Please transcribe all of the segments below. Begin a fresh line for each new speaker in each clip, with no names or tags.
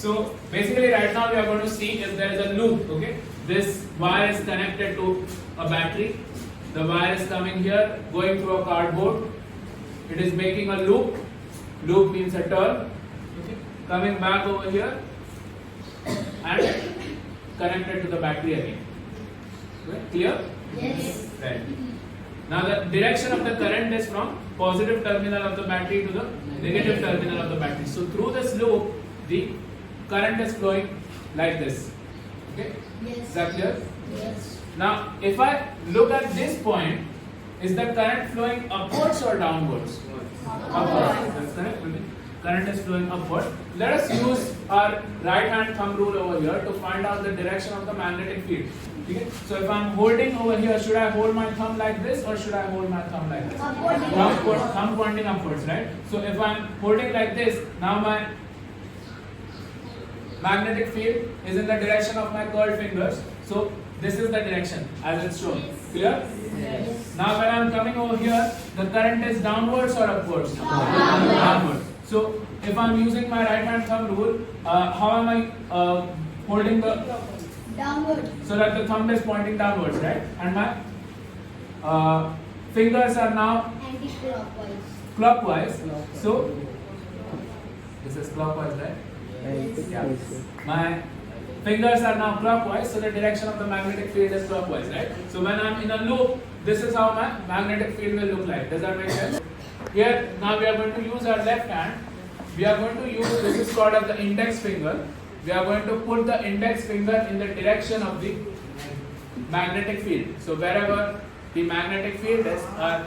So basically right now we are going to see if there is a loop. Okay, this wire is connected to a battery. The wire is coming here, going through a cardboard. It is making a loop. Loop means a turn. Okay, coming back over here and connected to the battery again. Okay, clear?
Yes.
Right. Now the direction of the current is from positive terminal of the battery to the negative terminal of the battery. So through this loop, the current is flowing like this. Okay?
Yes.
Is that clear?
Yes.
Now if I look at this point, is the current flowing upwards or downwards? Upwards. That's correct. Current is flowing upward. Let us use our right hand thumb rule over here to find out the direction of the magnetic field. Okay? So if I am holding over here, should I hold my thumb like this or should I hold my thumb like this? Upward. Thumb pointing upwards, right? So if I am holding like this, now my magnetic field is in the direction of my curled fingers. So this is the direction as it's shown. Clear?
Yes.
Now when I am coming over here, the current is downwards or upwards? Downwards. So if I am using my right hand thumb rule, how am I holding the?
Downward.
So that the thumb is pointing downwards, right? And my fingers are now
Anti-clockwise.
clockwise. So this is clockwise, right? Yeah. My fingers are now clockwise, so the direction of the magnetic field is clockwise, right? So when I'm in a loop, this is how my magnetic field will look like. Does that make sense? Here, now we are going to use our left hand. We are going to use, this is called as the index finger. We are going to put the index finger in the direction of the magnetic field. So wherever the magnetic field is, our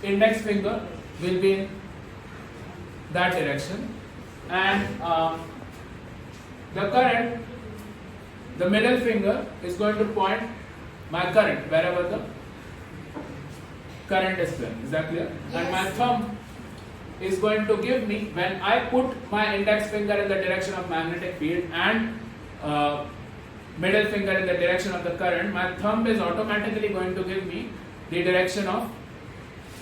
index finger will be in that direction. And the current, the middle finger is going to point my current wherever the current is flowing. Is that clear?
Yes.
And my thumb is going to give me, when I put my index finger in the direction of magnetic field and middle finger in the direction of the current, my thumb is automatically going to give me the direction of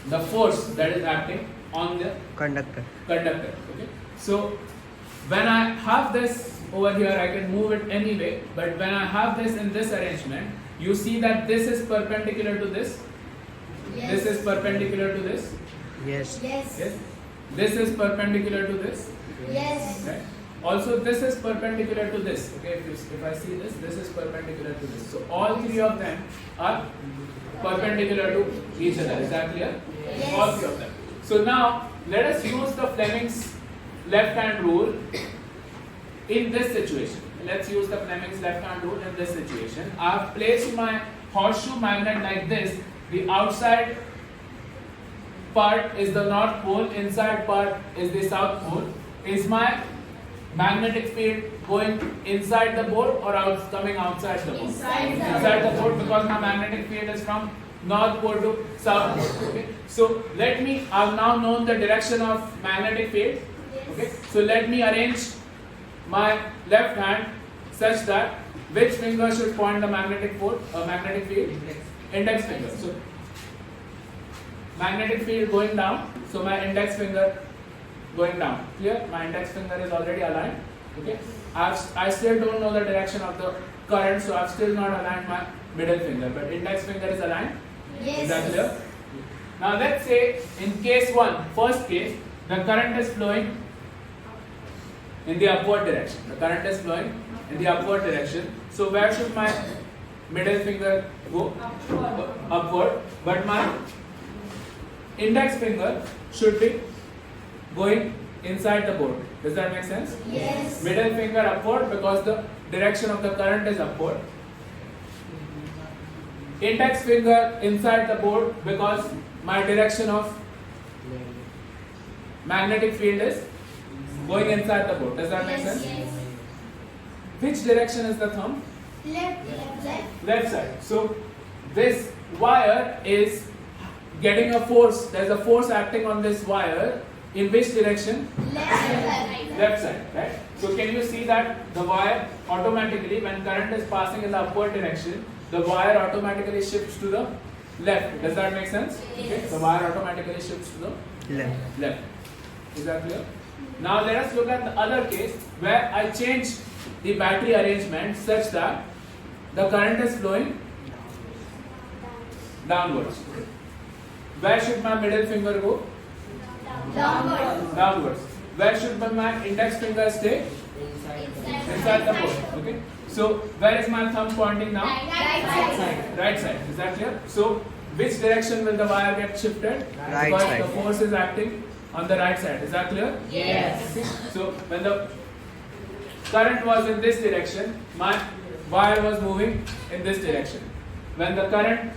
the force that is acting on the
conductor.
Okay. So when I have this over here, I can move it anyway, but when I have this in this arrangement, you see that this is perpendicular to this.
Yes.
This is perpendicular to this.
Yes.
Yes.
Yes. This is perpendicular to this.
Yes.
Right? Also, this is perpendicular to this. Okay, if I see this, this is perpendicular to this. So all three of them are perpendicular to each other. Is that clear?
Yes.
All three of them. So now let us use the Fleming's left hand rule in this situation. Let's use the Fleming's left hand rule in this situation. I have placed my horseshoe magnet like this. The outside part is the north pole, inside part is the south pole. Is my magnetic field going inside the board or coming outside the board? Inside the board, because my magnetic field is from north pole to south pole. Okay. So let me, I've now known the direction of magnetic field. Okay. So let me arrange my left hand such that which finger should point the magnetic field? Index finger. So magnetic field going down. So my index finger going down. Clear? My index finger is already aligned. Okay. I still don't know the direction of the current, so I've still not aligned my middle finger, but index finger is aligned.
Yes.
Is that clear? Now let's say in case 1, first case, the current is flowing in the upward direction. The current is flowing in the upward direction. So where should my middle finger go? Upward. But my index finger should be going inside the board. Does that make sense?
Yes.
Middle finger upward because the direction of the current is upward. Index finger inside the board because my direction of magnetic field is going inside the board. Does that make sense?
Yes.
Which direction is the thumb?
Left.
Left side. So this wire is getting a force. There's a force acting on this wire. In which direction?
Left.
Left side, right? So can you see that the wire automatically, when current is passing in the upward direction, the wire automatically shifts to the left. Does that make sense?
Yes.
Okay. The wire automatically shifts to the
Left.
left. Is that clear? Now let us look at the other case where I change the battery arrangement such that the current is flowing downwards. Where should my middle finger go?
Downward.
Downwards. Where should my index finger stay? Inside the board. Okay. So where is my thumb pointing now?
Right side.
Right side. Is that clear? So which direction will the wire get shifted?
Right
because
side.
the force is acting on the right side. Is that clear?
Yes.
Okay. So when the current was in this direction, my wire was moving in this direction. When the current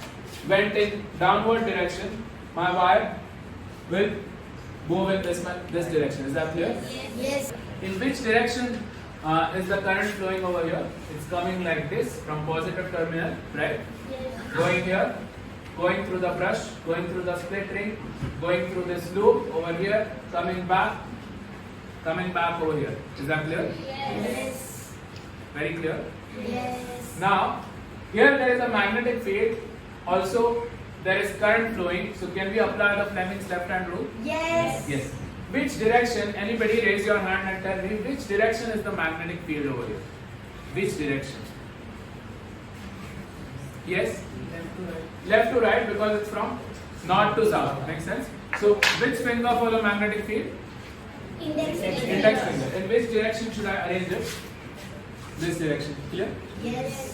went in downward direction, my wire will move in this direction. Is that clear?
Yes.
In which direction is the current flowing over here? It's coming like this from positive terminal, right? Going here, going through the brush, going through the split ring, going through this loop over here, coming back over here. Is that clear?
Yes.
Very clear.
Yes.
Now, here there is a magnetic field. Also, there is current flowing. So, can we apply the Fleming's left-hand rule?
Yes.
Yes. Which direction? Anybody raise your hand and tell me which direction is the magnetic field over here? Which direction? Yes? Left to right because it's from north to south. Makes sense? So, which finger for the magnetic field?
Index
Index finger. In which direction should I arrange it? This direction. Clear?
Yes.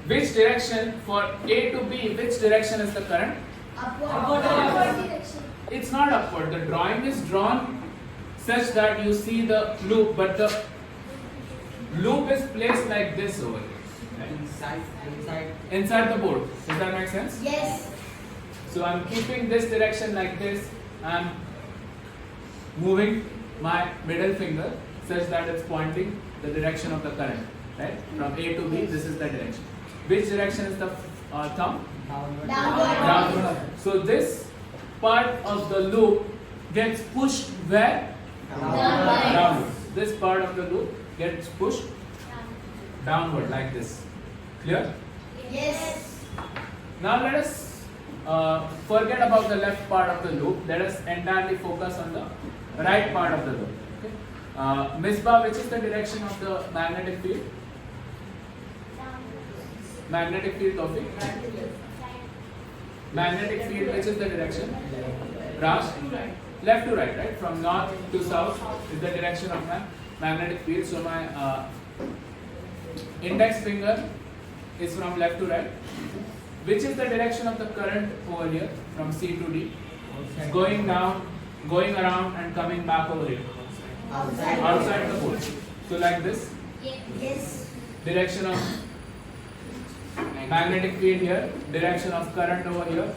Which direction for A to B? Which direction is the current?
Upward direction.
It's not upward. The drawing is drawn such that you see the loop, but the loop is placed like this over here. Right? Inside the board. Does that make sense?
Yes.
So I'm keeping this direction like this. I'm moving my middle finger such that it's pointing the direction of the current. Right? From A to B, this is the direction. Which direction is the thumb?
Downward.
Downward. So this part of the loop gets pushed where?
Downward.
Downward. This part of the loop gets pushed downward like this. Clear?
Yes.
Now let us forget about the left part of the loop. Let us entirely focus on the right part of the loop. Okay? Misbah, which is the direction of the magnetic field? Magnetic field, Tawfiq? Magnetic field, which is the direction? Raj? Left to right, right? From north to south is the direction of my magnetic field. So my index finger is from left to right. Which is the direction of the current over here from C to D? Going down, going around and coming back over here. Outside the board. So like this.
Yes.
Direction of magnetic field here, direction of current over here.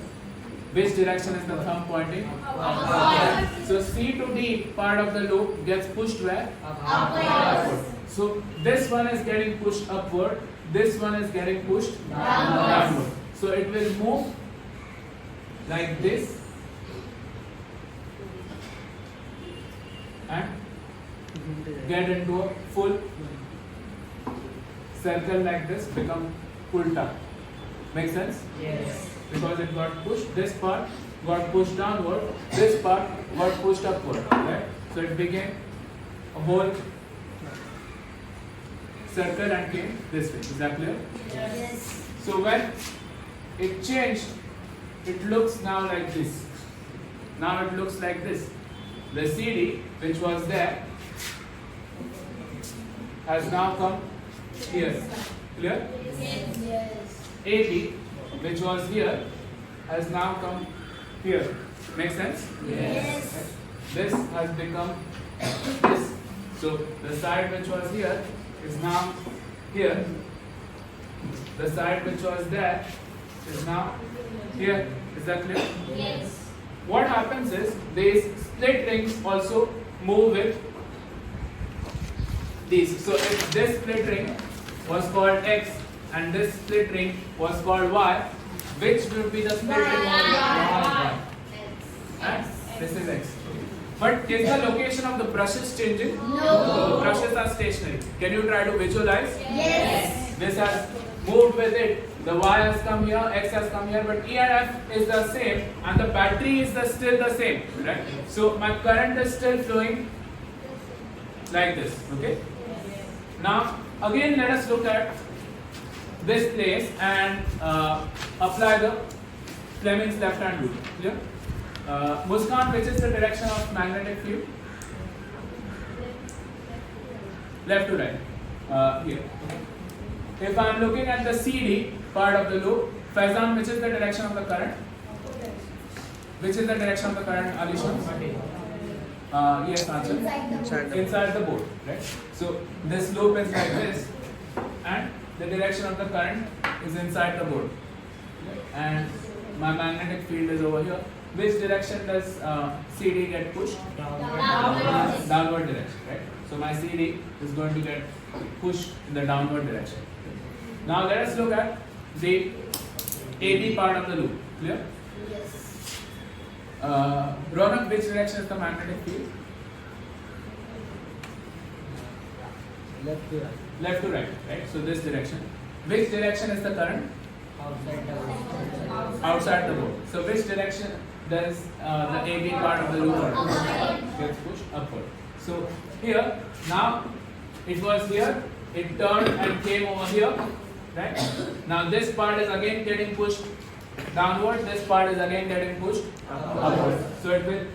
Which direction is the thumb pointing?
Upward.
So C to D part of the loop gets pushed where?
Upward.
So this one is getting pushed upward, this one is getting pushed
Downward.
So it will move like this and get into a full circle like this, become ulta. Make sense?
Yes.
Because it got pushed, this part got pushed downward, this part got pushed upward, right? So it became a whole circle and came this way. Is that clear?
Yes.
So when it changed, it looks now like this. Now it looks like this. The CD, which was there, has now come here. Clear?
Yes.
AB, which was here, has now come here. Make sense?
Yes.
This has become this. So the side which was here is now here. The side which was there is now here. Is that clear?
Yes.
What happens is these split rings also move with these. So if this split ring was called X and this split ring was called Y, which will be the split ring?
Y.
And this is X. But is the location of the brushes changing?
No.
The brushes are stationary. Can you try to visualize?
Yes.
This has moved with it. The Y has come here, X has come here, but E and F is the same and the battery is still the same. Right? So my current is still flowing like this. Okay. Now again, let us look at this place and apply the Fleming's left-hand rule. Clear? Muskan, which is the direction of magnetic field? Left to right. Here. Okay. If I am looking at the CD part of the loop, Faizan, which is the direction of the current? Which is the direction of the current, Alisha? Yes, answer. Inside the board, right? So this loop is like this, and the direction of the current is inside the board, and my magnetic field is over here. Which direction does CD get pushed? Downward direction, right? So my CD is going to get pushed in the downward direction. Now let us look at the AB part of the loop. Clear?
Yes.
Ronak, which direction is the magnetic field?
Left to right.
Left to right, right? So this direction. Which direction is the current?
Outside the board.
Outside the board. So which direction does the AB part of the loop gets pushed? Upward. So here, now it was here, it turned and came over here, right? Now this part is again getting pushed downward, this part is again getting pushed upward. So it will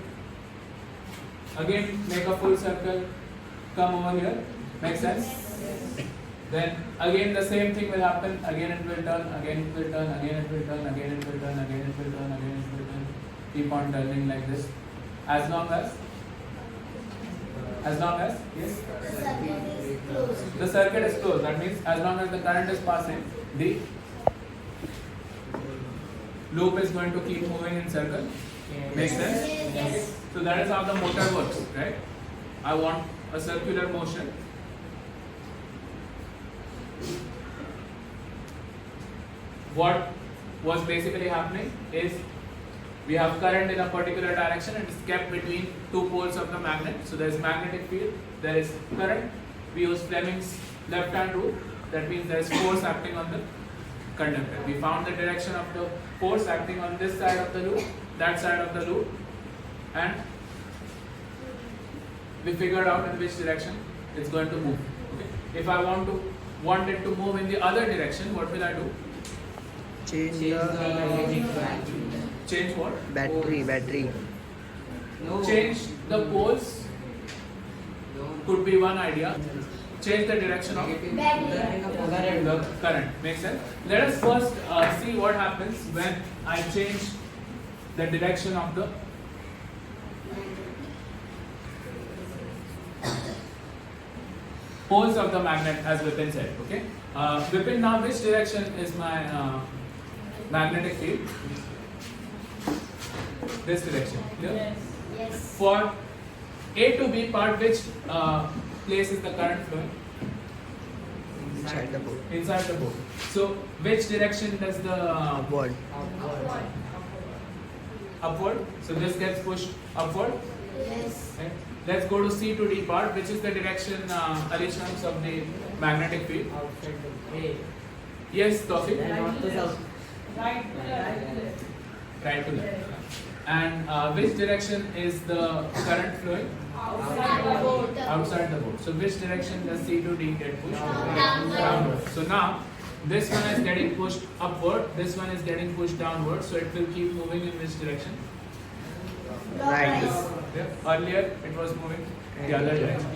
again make a full circle, come over here. Make sense? Then again the same thing will happen, again it will turn, again it will turn, again it will turn, again it will turn, again it will turn, again it will turn. Keep on turning like this. As long as yes, the circuit is closed. That means as long as the current is passing, the loop is going to keep moving in circle. Make sense?
Yes.
So that is how the motor works, right? I want a circular motion. What was basically happening is we have current in a particular direction and it's kept between two poles of the magnet. So there is magnetic field, there is current. We use Fleming's left-hand rule. That means there is force acting on the conductor. We found the direction of the force acting on this side of the loop, that side of the loop, and we figured out in which direction it's going to move. Okay. If I want it to move in the other direction, what will I do?
Change the
Change what?
battery.
No.
Change the poles could be one idea. Change the direction of the current. Makes sense? Let us first see what happens when I change the direction of the poles of the magnet, as Vipin said. Okay. Vipin, now which direction is my magnetic field? This direction. Clear?
Yes.
For A to B part, which place is the current flowing?
Inside the board.
Inside the board. So which direction does the
Board.
upward? So this gets pushed upward.
Yes.
Right? Let's go to C to D part, which is the direction additions of the magnetic field.
Outside the way.
Yes, Tawfiq?
Not the south.
Right to left. And which direction is the current flowing? Outside the board. So which direction does C to D get pushed? Downward. So now this one is getting pushed upward, this one is getting pushed downward, so it will keep moving in which direction?
Right.
Yeah. Earlier it was moving the other direction.